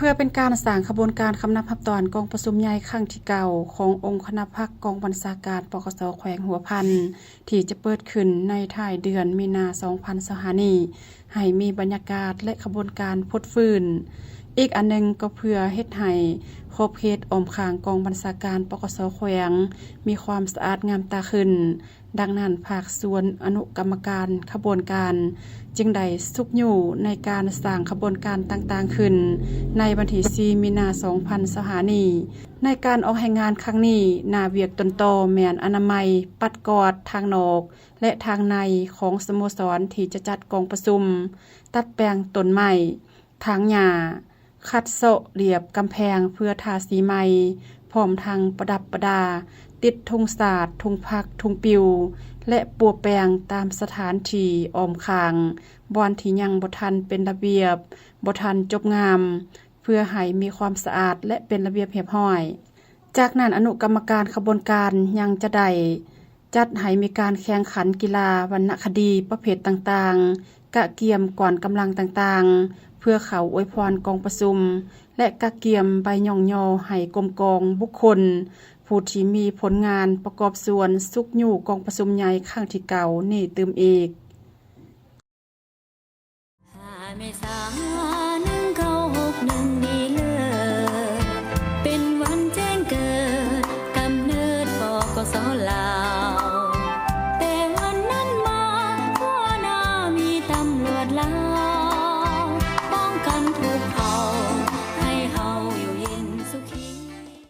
เพื่อเป็นการสร้างขบวนการคำนับรับตอนกองประชุมใหญ่ครั้งที่เก่าขององค์คณะพรรคกองบัญชาการปกส.แขวงหัวพันที่จะเปิดขึ้นในท้ายเดือนมีนา2025นี้ให้มีบรรยากาศและขบวนการพดฟื้นอีกอันหนึ่งก็เพื่อเฮ็ดให้ครบเขตอ้อมข้างกองบัญชาการปกส.แขวงมีความสะอาดงามตาขึ้นดังนั้นภาคส่วนอนุกรรมการขบวนการจึงได้สุกอยู่ในการสร้างขบวนการต่างๆขึ้นในวันที่4มีนา2025นี้ในการออกแห่งงานครั้งนี้นาเวียกตนโตแม่นอนามัยปัดกอดทางนอกและทางในของสโมสรที่จะจัดกองประชุมตัดแปลงต้นไม้ทางหญ้าคัดโซะเรียบกำแพงเพื่อทาสีใหม่พร้อมทางประดับประดาติดธงศาสตร์ธงพักธงปิวและปัวแปลงตามสถานที่อ้อมข้างบอนที่ยังบ่ทันเป็นระเบียบบ่ทันจบงามเพื่อให้มีความสะอาดและเป็นระเบียบเรียบร้อยจากนั้นอนุกรรมการขบวนการยังจะได้จัดให้มีการแข่งขันกีฬาวรรณคดีประเภทต่างๆกะเกียมก่อนกำลังต่างๆเพื่อเขาอวยพรกองประชุมและกะเกียมใบย่องยอให้กรมกองบุคคลผู้ที่มีผลงานประกอบส่วนสุกอยู่กองประชุมใหญ่ครั้งที่เก่านี่เติมอีก